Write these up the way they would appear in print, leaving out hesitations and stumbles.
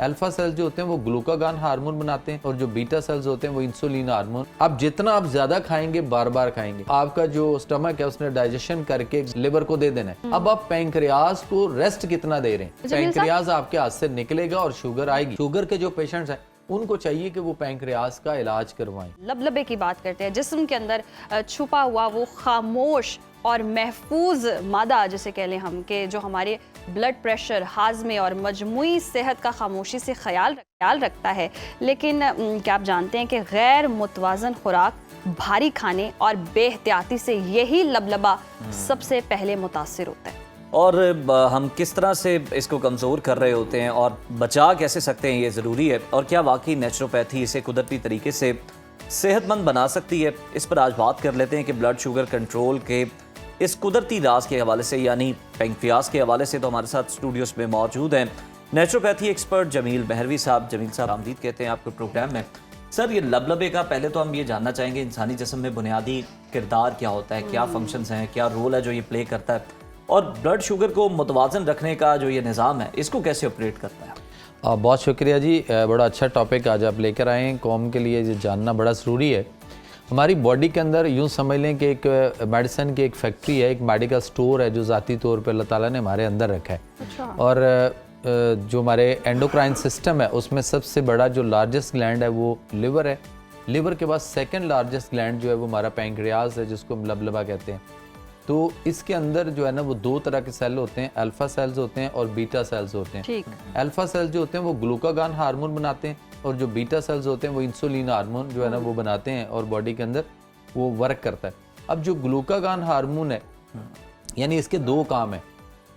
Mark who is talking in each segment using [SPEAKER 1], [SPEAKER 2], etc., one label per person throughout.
[SPEAKER 1] Alpha cells जो होते हैं वो ग्लूकागॉन हार्मोन बनाते हैं और जो बीटा सेल्स होते हैं वो इंसुलिन हार्मोन। अब जितना आप ज्यादा खाएंगे, बार बार खाएंगे, आपका जो स्टमक है उसने डाइजेशन करके लिवर को दे देना है। अब आप पैंक्रियाज को रेस्ट कितना दे रहे हैं? पैंक्रियाज आपके हाथ से निकलेगा और शुगर आएगी। शुगर के जो पेशेंट्स हैं उनको चाहिए कि वो पैंक्रियाज का इलाज करवाएं।
[SPEAKER 2] लबलबे की बात करते हैं, जिस्म के अंदर छुपा हुआ वो खामोश और महफूज मादा जिसे कह लें हम, कि जो हमारे ब्लड प्रेशर, हाजमे और मजमूई सेहत का खामोशी से ख्याल रखता है। लेकिन क्या आप जानते हैं कि गैर मुतवाजन खुराक, भारी खाने और बेहतियाती से यही लबलबा सबसे पहले मुतासिर होता है।
[SPEAKER 3] और हम किस तरह से इसको कमज़ोर कर रहे होते हैं और बचा कैसे सकते हैं, ये ज़रूरी है। और क्या वाकई नेचुरोपैथी इसे कुदरती तरीके से सेहतमंद बना सकती है? इस पर आज बात कर लेते हैं कि ब्लड शुगर कंट्रोल के इस कुदरती राज के हवाले से, यानी पैंक्रियाज के हवाले से, तो हमारे साथ स्टूडियोज में मौजूद हैं नेचुरोपैथी एक्सपर्ट जमील महरवी साहब। जमील साहब, आमदीद कहते हैं आपके प्रोग्राम में। सर, ये लबलबे का पहले तो हम ये जानना चाहेंगे, इंसानी जिस्म में बुनियादी किरदार क्या होता है, क्या फंक्शंस हैं, क्या रोल है जो ये प्ले करता है, और ब्लड शुगर को मुतवाजन रखने का जो ये निज़ाम है इसको कैसे ऑपरेट करता है?
[SPEAKER 1] बहुत शुक्रिया जी, बड़ा अच्छा टॉपिक आज आप लेकर आए हैं। कौम के लिए ये जानना बड़ा ज़रूरी है। हमारी बॉडी के अंदर यूँ समझ लें कि एक मेडिसिन की एक फैक्ट्री है, एक मेडिकल स्टोर है जो ज़ाती तौर पे अल्लाह ताला ने हमारे अंदर रखा है।
[SPEAKER 2] अच्छा।
[SPEAKER 1] और जो हमारे एंडोक्राइन सिस्टम है उसमें सबसे बड़ा जो लार्जेस्ट ग्लैंड है वो लिवर है। लिवर के बाद सेकंड लार्जेस्ट ग्लैंड जो है वो हमारा पैंक्रियाज है, जिसको हम लबलबा कहते हैं। तो इसके अंदर जो है ना वो दो तरह के सेल होते हैं, अल्फा सेल्स होते हैं और बीटा सेल्स होते हैं।
[SPEAKER 2] ठीक।
[SPEAKER 1] अल्फा सेल्स जो होते हैं वो ग्लूकागॉन हार्मोन बनाते हैं और जो बीटा सेल्स होते हैं वो इंसुलिन हार्मोन जो है ना वो बनाते हैं और बॉडी के अंदर वो वर्क करता है। अब जो ग्लूकागॉन हार्मोन है, यानी इसके दो काम है।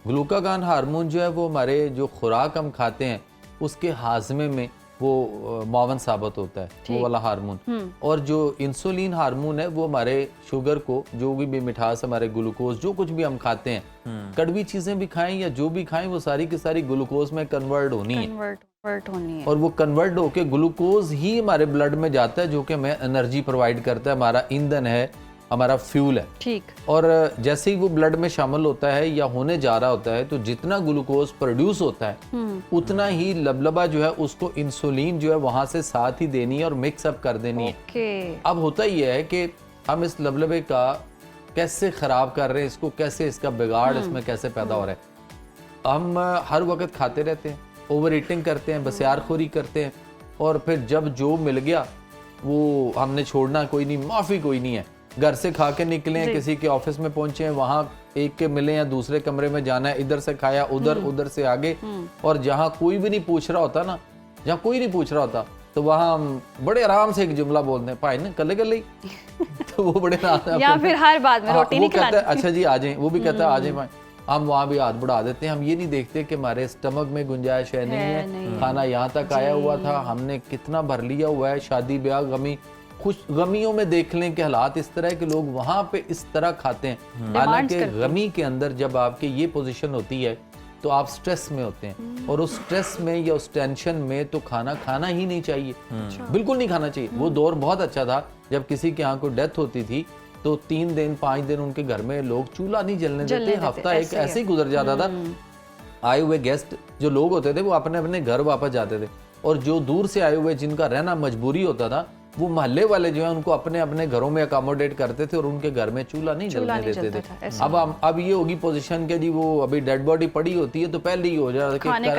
[SPEAKER 1] ग्लूकागॉन हार्मोन जो है वो हमारे जो खुराक हम खाते हैं उसके हाजमे में वो मुआवन साबित होता है, वो वाला हार्मोन। और जो इंसुलिन हार्मोन है वो हमारे शुगर को, जो भी मिठास, हमारे ग्लूकोज, जो कुछ भी हम खाते हैं, कड़वी चीजें भी खाएं या जो भी खाएं, वो सारी की सारी ग्लूकोज में कन्वर्ट होनी है। और वो कन्वर्ट होके ग्लूकोज ही हमारे ब्लड में जाता है, जो कि हमें एनर्जी प्रोवाइड करता है, हमारा ईंधन है, हमारा फ्यूल है।
[SPEAKER 2] ठीक।
[SPEAKER 1] और जैसे ही वो ब्लड में शामिल होता है या होने जा रहा होता है, तो जितना ग्लूकोज प्रोड्यूस होता है उतना ही लबलबा जो है उसको इंसुलिन जो है वहां से साथ ही देनी है और मिक्स अप कर देनी है। अब होता ये है कि हम इस लबलबे का कैसे खराब कर रहे हैं, इसको कैसे, इसका बिगाड़ इसमें कैसे पैदा हो रहा है। हम हर वक्त खाते रहते हैं, ओवर ईटिंग करते हैं, बसियारखोरी करते हैं, और फिर जब जो मिल गया वो हमने छोड़ना कोई नहीं, माफी कोई नहीं है। घर से खा के निकले हैं, किसी के ऑफिस में पहुंचे हैं, वहां एक के मिले या दूसरे कमरे में जाना है, इधर से खाया, उधर, उधर से आगे, और जहां कोई भी नहीं पूछ रहा होता ना, जहां कोई नहीं पूछ रहा होता, तो वहां हम बड़े आराम से एक जुमला बोलते हैं, भाई ना कल गल तो वो बड़े
[SPEAKER 2] या फिर हर बात में रोटी नहीं खिलाते,
[SPEAKER 1] अच्छा जी आ जाए, वो भी कहता है आ जाए भाई। हम वहाँ भी हाथ बढ़ा देते हैं। हम ये नहीं देखते कि हमारे स्टमक में गुंजाइश है, नहीं है, खाना यहाँ तक आया हुआ था, हमने कितना भर लिया हुआ है। शादी ब्याह, गमी, खुश गमियों में देख लें कि हालात इस तरह के लोग वहां पे इस तरह खाते हैं। हालांकि गमी के अंदर जब आपके ये पोजीशन होती है तो आप स्ट्रेस में होते हैं, और उस स्ट्रेस में या उस टेंशन में तो खाना खाना ही नहीं चाहिए, बिल्कुल नहीं खाना चाहिए। वो दौर बहुत अच्छा था जब किसी के यहाँ कोई डेथ होती थी तो 3 दिन 5 दिन उनके घर में लोग चूल्हा नहीं जलने देते, हफ्ता एक ऐसे ही गुजर जाता था। आए हुए गेस्ट जो लोग होते थे वो अपने अपने घर वापस जाते थे, और जो दूर से आए हुए जिनका रहना मजबूरी होता था वो मोहल्ले वाले जो है उनको अपने अपने घरों में अकोमोडेट करते थे और उनके घर में चूल्हा नहीं जलने देते थे। अब ये होगी पोजीशन के जी, वो अभी डेड बॉडी पड़ी होती है तो पहले ही हो जाए कि खाने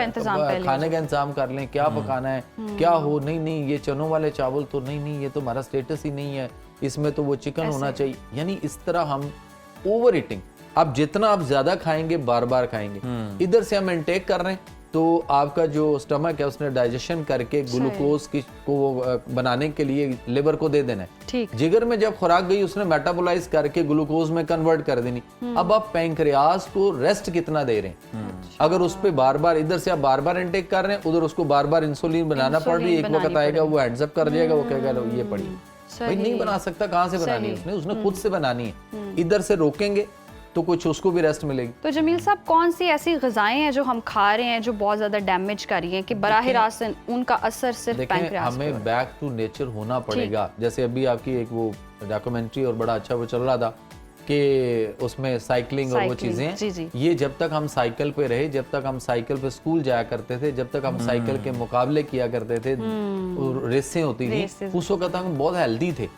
[SPEAKER 1] का इंतजाम कर लें, क्या पकाना है, क्या हो, नहीं ये चनों वाले चावल तो नहीं, ये तो हमारा स्टेटस ही नहीं है, इसमें तो वो चिकन होना चाहिए। यानी इस तरह हम ओवर ईटिंग, अब जितना आप ज्यादा खाएंगे, बार बार खाएंगे, इधर से हम इनटेक कर रहे हैं तो आपका जो स्टमक है उसने डाइजेशन करके ग्लूकोज को बनाने के लिए लिवर को दे देना है। जिगर में जब खुराक गई उसने मेटाबोलाइज करके ग्लूकोज में कन्वर्ट कर देनी। अब आप पैंक्रियाज को रेस्ट कितना दे रहे हैं? अगर उस पे बार बार, इधर से आप बार बार इनटेक कर रहे हैं, उधर उसको बार बार इंसुलिन बनाना पड़ रही है, एक वक्त आएगा वो हेड्सअप कर जाएगा, वो कहेगा ये पड़ी भाई नहीं बना सकता, कहाँ से बनानी है उसने खुद से बनानी है। इधर से रोकेंगे तो कुछ उसको भी रेस्ट मिलेगी। तो
[SPEAKER 2] जमील साहब, कौन सी ऐसी ग़िज़ाएं हैं जो हम खा रहे हैं जो बहुत ज्यादा डैमेज कर रही हैं कि बराह रास्त उनका असर सिर्फ पैंक्रियाज पे?
[SPEAKER 1] हमें बैक टू नेचर होना पड़ेगा। जैसे अभी आपकी एक वो डॉक्यूमेंट्री और बड़ा अच्छा वो चल रहा था कि उसमें साइकिलिंग और वो
[SPEAKER 2] साइकिलिंग,
[SPEAKER 1] चीज़ें
[SPEAKER 2] जी, जी।
[SPEAKER 1] ये जब तक हम साइकिल पे रहे, जब तक हम साइकिल पे स्कूल जाया करते थे, जब तक हम साइकिल के मुकाबले किया करते थे, रेसें होती थी,
[SPEAKER 2] रेसेस।
[SPEAKER 1] उस वक्त हम बहुत हेल्दी थे।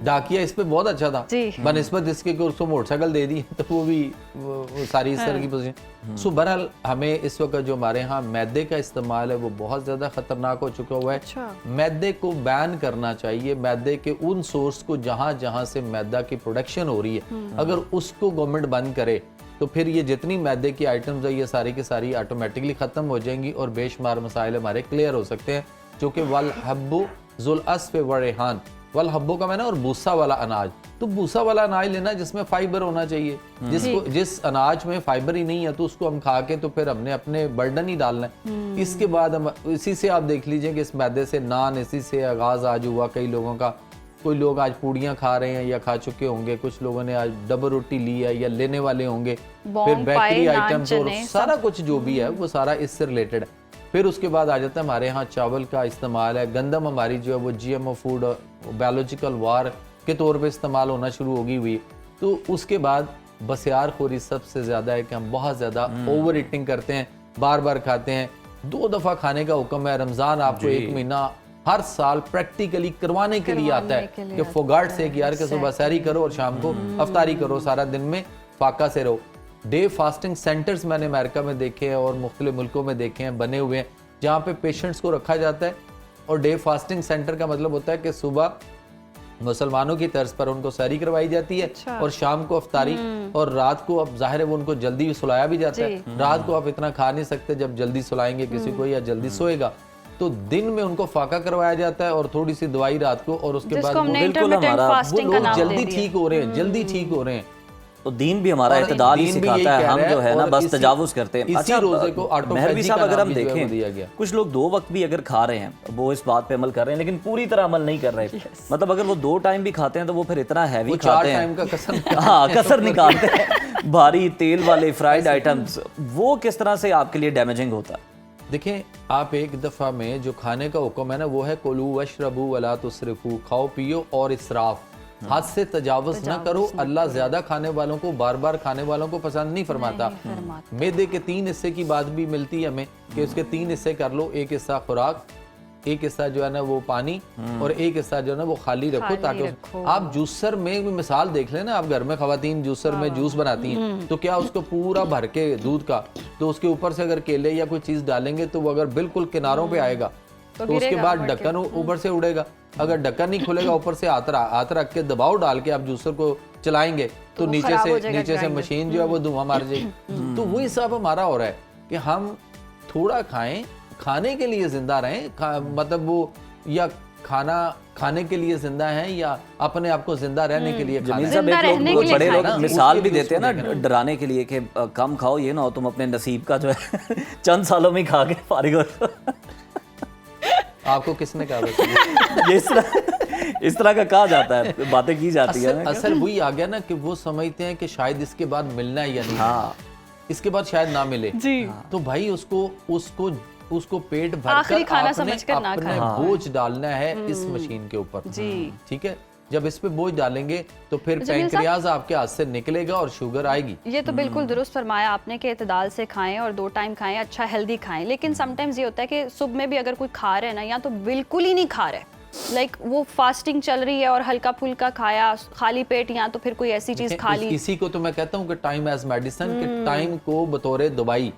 [SPEAKER 1] डाकिया इस पे बहुत अच्छा था
[SPEAKER 2] जी।
[SPEAKER 1] बनिस्बत इसके कि उसको मोटरसाइकिल दे दी तो वो भी वो सारी इस तरह की पोजीशन। सो बहरहाल हमें इस वक्त जो हमारे यहाँ मैदे का इस्तेमाल है वो बहुत ज़्यादा ख़तरनाक हो चुका हुआ है।
[SPEAKER 2] अच्छा।
[SPEAKER 1] मैदे को बैन करना चाहिए। मैदे के उन सोर्स को जहाँ जहाँ से मैदा की प्रोडक्शन हो रही है, अगर उसको गवर्नमेंट बंद करे तो फिर ये जितनी मैदे की आइटम्स है ये सारी की सारी ऑटोमेटिकली ख़त्म हो जाएंगी और बेशुमार मसाइल हमारे क्लियर हो सकते हैं। जो कि वल हब्बु जुल अस्फ़ व रेहान, वल हब्बो का मैंने और भूसा वाला अनाज, तो भूसा वाला अनाज लेना जिसमें फाइबर होना चाहिए। जिस अनाज में फाइबर ही नहीं है तो उसको हम खा के तो फिर हमने अपने बर्डन ही डालना है। इसके बाद हम इसी से आप देख लीजिए कि इस मैदे से नान इसी से आगाज आज हुआ कई लोगों का। कोई लोग आज पूड़ियाँ खा रहे हैं या खा चुके होंगे, कुछ लोगों ने आज डबल रोटी ली है या लेने वाले होंगे, फिर बेकरी आइटम्स और सारा कुछ जो भी है वो सारा इससे रिलेटेड है। फिर उसके बाद आ जाता है हमारे यहाँ चावल का इस्तेमाल है। गंदम हमारी जो है वो GMO फूड, बायोलॉजिकल वार के तौर पे इस्तेमाल होना शुरू होगी हुई। तो उसके बाद बसियार खोरी सबसे ज़्यादा है कि हम बहुत ज़्यादा ओवर ईटिंग करते हैं, बार बार खाते हैं। 2 दफ़ा खाने का हुक्म है। रमज़ान आपको 1 महीना हर साल प्रैक्टिकली करवाने के लिए आता है कि फोगाट से कि यार के सुबह सैरी करो और शाम को अफ्तारी करो, सारा दिन में फाका से रहो। डे फास्टिंग सेंटर्स मैंने अमेरिका में देखे हैं और मुख्तलिफ मुल्कों में देखे हैं बने हुए हैं, जहाँ पे पेशेंट्स को रखा जाता है। और डे फास्टिंग सेंटर का मतलब होता है कि सुबह मुसलमानों की तर्ज पर उनको सहरी करवाई जाती है और शाम को अफ्तारी, और रात को अब जाहिर है वो उनको जल्दी सुलाया भी जाता है। रात को आप इतना खा नहीं सकते जब जल्दी सुलाएंगे किसी को या जल्दी सोएगा, तो दिन में उनको फाका करवाया जाता है और थोड़ी सी दवाई रात को, और उसके बाद वो लोग जल्दी ठीक हो रहे हैं, जल्दी ठीक हो रहे हैं।
[SPEAKER 3] तो दीन भी हमारा इत्तेदाल ही सिखाता है। हम जो है ना बस तजावुज करते हैं।
[SPEAKER 1] अच्छा, रोजे को
[SPEAKER 3] मेहरबी साहब अगर हम देखें कुछ लोग 2 वक्त भी अगर खा रहे हैं वो इस बात पे अमल कर रहे हैं लेकिन पूरी तरह अमल नहीं कर रहे। मतलब अगर वो 2 टाइम भी खाते हैं तो वो फिर इतना हैवी खाते हैं, हाँ कसर निकालते हैं, भारी तेल वाले फ्राइड आइटम्स। वो किस तरह से आपके लिए डैमेजिंग होता है?
[SPEAKER 1] देखें, आप एक दफ़ा में जो खाने का हुक्म है ना वो है कुलू वशरबू वला तुसरिफू, खाओ पियो और इसराफ, हाथ से तजावुज ना करो। अल्लाह ज्यादा खाने वालों को, बार बार खाने वालों को पसंद नहीं फरमाता। मैदे के 3 हिस्से की बात भी मिलती है हमें कि उसके 3 हिस्से कर लो, एक हिस्सा खुराक, एक हिस्सा जो है ना वो पानी और एक हिस्सा जो है ना वो खाली रखो, ताकि आप जूसर में भी मिसाल देख लेना, आप घर में खवातीन जूसर में जूस बनाती हैं तो क्या उसको पूरा भर के दूध का, तो उसके ऊपर से अगर केले या कोई चीज डालेंगे तो वो अगर बिल्कुल किनारों पे आएगा तो उसके बाद ढक्कन ऊपर से उड़ेगा। अगर ढक्कन नहीं खुलेगा, ऊपर से हाथ रख के दबाव डाल के आप जूसर को चलाएंगे तो नीचे से मशीन जो है वो धुआं मार जाएगी। तो वही सब हमारा हो रहा है कि हम थोड़ा खाएं, खाने के लिए जिंदा रहें, मतलब वो या खाना खाने के लिए जिंदा है या अपने आप को जिंदा रहने के लिए।
[SPEAKER 3] जमील साहब, एक लोग बड़े लोग मिसाल भी देते हैं ना डराने के लिए कि कम खाओ, ये ना हो तुम अपने नसीब का जो है चंद सालों में खा के फारिग हो।
[SPEAKER 1] आपको किसने कहा?
[SPEAKER 3] ये इस तरह का कहा जाता है, बातें की जाती है।
[SPEAKER 1] असल वही आ गया ना कि वो समझते हैं कि शायद इसके बाद मिलना है या नहीं,
[SPEAKER 3] हाँ
[SPEAKER 1] इसके बाद शायद ना मिले जी। तो भाई उसको पेट भरकर
[SPEAKER 2] खाना समझकर ना
[SPEAKER 1] खाएं, बोझ डालना है इस मशीन के ऊपर जी। ठीक है, जब इस पे बोझ डालेंगे तो फिर पैंक्रियाज आपके हाथ से निकलेगा और शुगर आएगी। ये
[SPEAKER 2] तो बिल्कुल दुरुस्त फरमाया आपने कि इत्तेदाल से खाएं और 2 टाइम खाएं, अच्छा हेल्दी खाएं। लेकिन समटाइम्स ये होता है कि सुबह में भी अगर कोई खा रहा है ना, या तो बिल्कुल ही नहीं खा रहा है, लाइक वो फास्टिंग चल रही है और हल्का फुल्का खाया खाली पेट, या तो फिर कोई ऐसी चीज खा ली।
[SPEAKER 1] इसी को तो मैं कहता हूँ कि टाइम एज मेडिसिन, कि टाइम को बतौर दवाई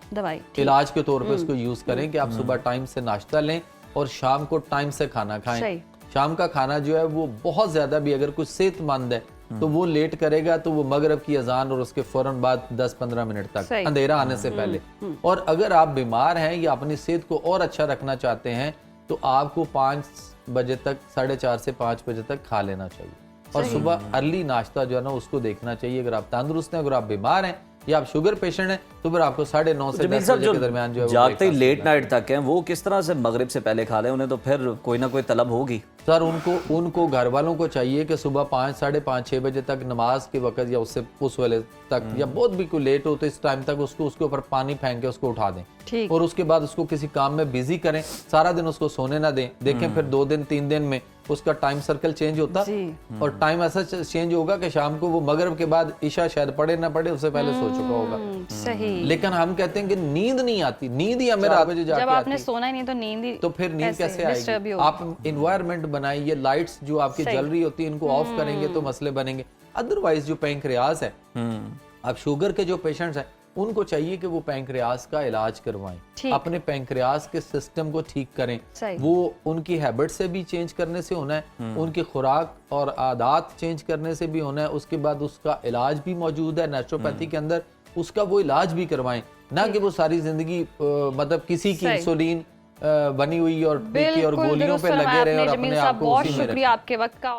[SPEAKER 1] इलाज के तौर पे उसको यूज करें कि आप सुबह टाइम से नाश्ता लें और शाम को टाइम से खाना खाएं। शाम का खाना जो है वो बहुत ज्यादा भी अगर कुछ सेहतमंद है तो वो लेट करेगा तो वो मगरिब की अजान और उसके फौरन बाद 10-15 मिनट तक अंधेरा आने से पहले। और अगर आप बीमार हैं या अपनी सेहत को और अच्छा रखना चाहते हैं तो आपको 5 बजे तक, 4:30 से 5 बजे तक खा लेना चाहिए। और सुबह अर्ली नाश्ता जो है ना उसको देखना चाहिए। अगर आप तंदुरुस्त हैं, अगर आप बीमार हैं या आप शुगर पेशेंट हैं तो फिर आपको 9:30 से 10 बजे के दरमियान जो है
[SPEAKER 3] जागते ही लेट नाइट तक हैं वो किस तरह से मगरिब से पहले खा लें? उन्हें तो फिर कोई ना कोई तलब होगी
[SPEAKER 1] सर। उनको घर वालों को चाहिए कि सुबह 5, 5:30, 6 बजे तक नमाज के वक्त या उससे उस वाले तक या बहुत भी कोई लेट हो तो इस टाइम तक उसके ऊपर पानी फेंक के उसको उठा दें और उसके बाद उसको किसी काम में बिजी करें, सारा दिन उसको सोने ना दें। देखें फिर 2 दिन 3 दिन में उसका टाइम सर्कल चेंज होता
[SPEAKER 2] जी।
[SPEAKER 1] और टाइम ऐसा चेंज होगा कि शाम को वो मगरिब के बाद ईशा शायद पढ़े ना पढ़े, उससे पहले सो चुका होगा।
[SPEAKER 2] सही।
[SPEAKER 1] लेकिन हम कहते हैं कि नींद नहीं आती, नींद ही हमें रात बजे
[SPEAKER 2] जब
[SPEAKER 1] जाके
[SPEAKER 2] आपने
[SPEAKER 1] आती,
[SPEAKER 2] सोना ही नहीं तो नींद ही
[SPEAKER 1] तो फिर नींद कैसे
[SPEAKER 2] disturb ही
[SPEAKER 1] आएगी?
[SPEAKER 2] होगी।
[SPEAKER 1] आप इन्वायरमेंट बनाइए, लाइट्स जो आपकी
[SPEAKER 2] सही।
[SPEAKER 1] जल रही होती है इनको ऑफ करेंगे तो मसले बनेंगे। अदरवाइज जो पैंक्रियाज है, अब शुगर के जो पेशेंट्स हैं उनको चाहिए कि वो पैंक्रियाज का इलाज करवाएं,
[SPEAKER 2] ठीक।
[SPEAKER 1] अपने पैंक्रियाज के सिस्टम को ठीक करें।
[SPEAKER 2] सही।
[SPEAKER 1] वो उनकी हैबिट से भी चेंज करने से होना है, उनकी खुराक और आदत चेंज करने से भी होना है, उसके बाद उसका इलाज भी मौजूद है नेचुरोपैथी के अंदर, उसका वो इलाज भी करवाएं, ना कि वो सारी जिंदगी मतलब किसी की
[SPEAKER 2] सही।
[SPEAKER 1] इंसुलिन बनी हुई और टीके और
[SPEAKER 2] बिल्कुल
[SPEAKER 1] गोलियों
[SPEAKER 2] दुरुस्त
[SPEAKER 1] पे लगे
[SPEAKER 2] फरमाया
[SPEAKER 1] रहे और
[SPEAKER 2] आपने
[SPEAKER 1] अपने
[SPEAKER 2] जमील
[SPEAKER 1] आप
[SPEAKER 2] साहब,
[SPEAKER 1] को
[SPEAKER 2] बहुत
[SPEAKER 1] उसी में
[SPEAKER 2] शुक्रिया
[SPEAKER 1] रखें।
[SPEAKER 2] आपके वक्त का।